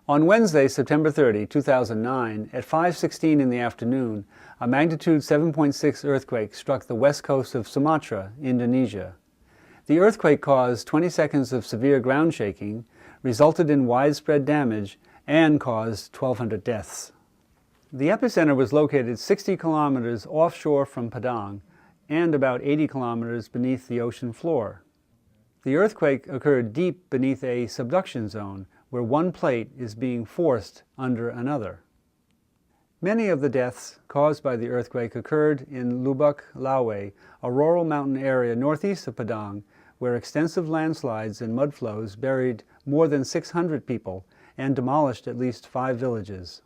On Wednesday, September 30, 2009, at 5:16 in the afternoon, a magnitude 7.6 earthquake struck the west coast of Sumatra, Indonesia. The earthquake caused 20 seconds of severe ground shaking, resulted in widespread damage, and caused 1,200 deaths. The epicenter was located 60 kilometers offshore from Padang and about 80 kilometers beneath the ocean floor. The earthquake occurred deep beneath a subduction zone, where one plate is being forced under another. Many of the deaths caused by the earthquake occurred in Lubuk Lawe, a rural mountain area northeast of Padang, where extensive landslides and mudflows buried more than 600 people and demolished at least 5 villages.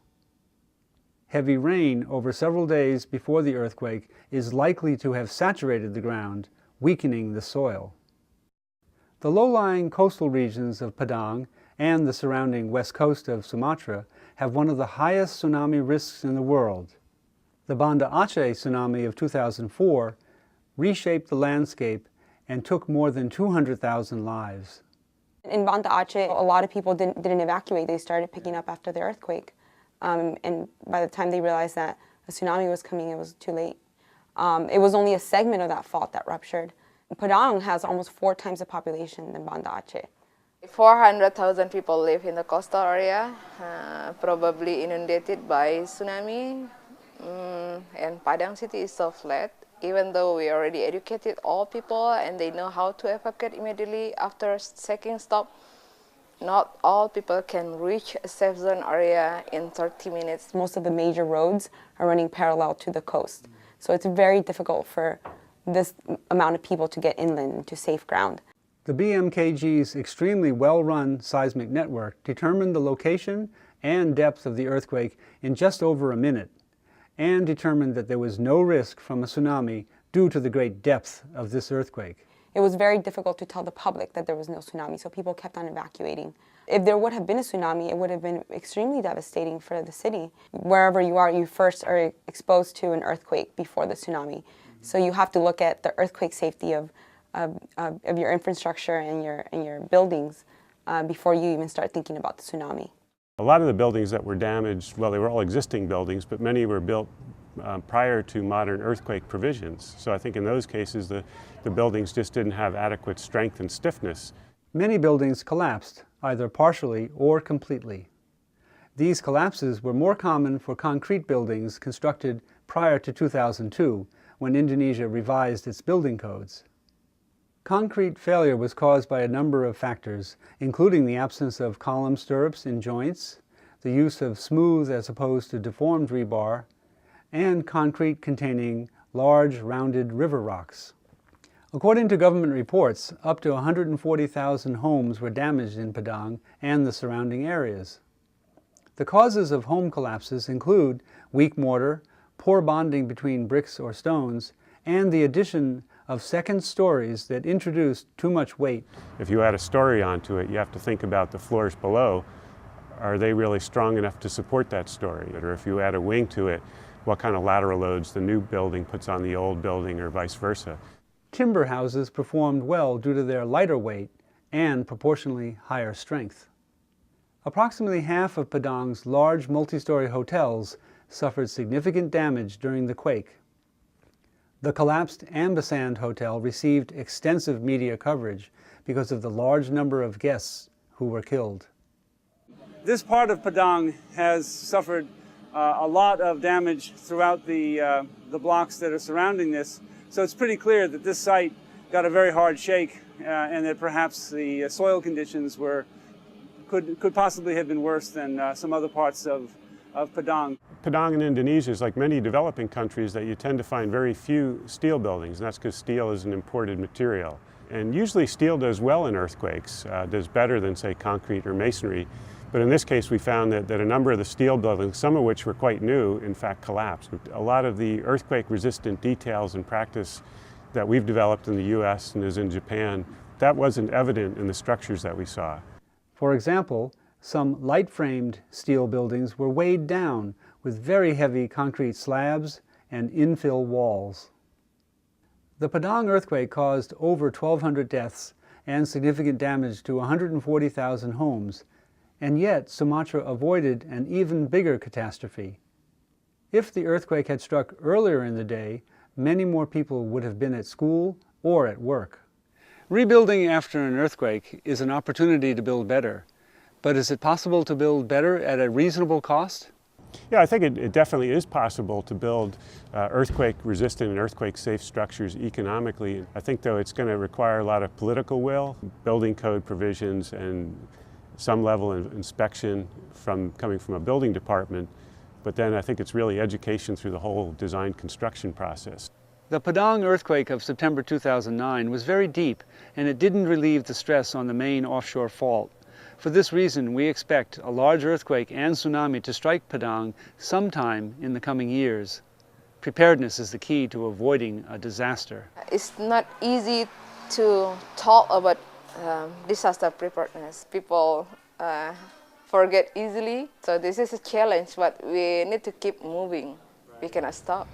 Heavy rain over several days before the earthquake is likely to have saturated the ground, weakening the soil. The low-lying coastal regions of Padang and the surrounding west coast of Sumatra have one of the highest tsunami risks in the world. The Banda Aceh tsunami of 2004 reshaped the landscape and took more than 200,000 lives. In Banda Aceh, a lot of people didn't evacuate. They started picking up after the earthquake. And by the time they realized that a tsunami was coming, it was too late. It was only a segment of that fault that ruptured. Padang has almost 4 times the population than Banda Aceh. 400,000 people live in the coastal area, probably inundated by tsunami. And Padang city is so flat. Even though we already educated all people and they know how to evacuate immediately after shaking stop, not all people can reach a safe zone area in 30 minutes. Most of the major roads are running parallel to the coast. So it's very difficult for this amount of people to get inland to safe ground. The BMKG's extremely well-run seismic network determined the location and depth of the earthquake in just over a minute, and determined that there was no risk from a tsunami due to the great depth of this earthquake. It was very difficult to tell the public that there was no tsunami, so people kept on evacuating. If there would have been a tsunami, it would have been extremely devastating for the city. Wherever you are, you first are exposed to an earthquake before the tsunami. So you have to look at the earthquake safety of your infrastructure and your buildings before you even start thinking about the tsunami. A lot of the buildings that were damaged, well, they were all existing buildings, but many were built prior to modern earthquake provisions. So I think in those cases, the buildings just didn't have adequate strength and stiffness. Many buildings collapsed, either partially or completely. These collapses were more common for concrete buildings constructed prior to 2002, when Indonesia revised its building codes. Concrete failure was caused by a number of factors, including the absence of column stirrups in joints, the use of smooth as opposed to deformed rebar, and concrete containing large rounded river rocks. According to government reports, up to 140,000 homes were damaged in Padang and the surrounding areas. The causes of home collapses include weak mortar, poor bonding between bricks or stones, and the addition of second stories that introduced too much weight. If you add a story onto it, you have to think about the floors below. Are they really strong enough to support that story? Or if you add a wing to it, what kind of lateral loads the new building puts on the old building or vice versa. Timber houses performed well due to their lighter weight and proportionally higher strength. Approximately half of Padang's large multi-story hotels suffered significant damage during the quake. The collapsed Ambasand Hotel received extensive media coverage because of the large number of guests who were killed. This part of Padang has suffered a lot of damage throughout the blocks that are surrounding this, so it's pretty clear that this site got a very hard shake and that perhaps the soil conditions could possibly have been worse than some other parts of Padang. Padang in Indonesia is like many developing countries that you tend to find very few steel buildings, and that's because steel is an imported material. And usually steel does well in earthquakes, does better than, say, concrete or masonry. But in this case, we found that a number of the steel buildings, some of which were quite new, in fact collapsed. A lot of the earthquake-resistant details and practice that we've developed in the US and is in Japan, that wasn't evident in the structures that we saw. For example, some light-framed steel buildings were weighed down with very heavy concrete slabs and infill walls. The Padang earthquake caused over 1,200 deaths and significant damage to 140,000 homes, And yet, Sumatra avoided an even bigger catastrophe. If the earthquake had struck earlier in the day, many more people would have been at school or at work. Rebuilding after an earthquake is an opportunity to build better. But is it possible to build better at a reasonable cost? Yeah, I think it definitely is possible to build earthquake-resistant and earthquake-safe structures economically. I think, though, it's going to require a lot of political will, building code provisions, and some level of inspection coming from a building department. But then I think it's really education through the whole design construction process. The Padang earthquake of September 2009 was very deep, and it didn't relieve the stress on the main offshore fault. For this reason, we expect a large earthquake and tsunami to strike Padang sometime in the coming years. Preparedness is the key to avoiding a disaster. It's not easy to talk about disaster preparedness. People forget easily, so this is a challenge, but we need to keep moving. We cannot stop.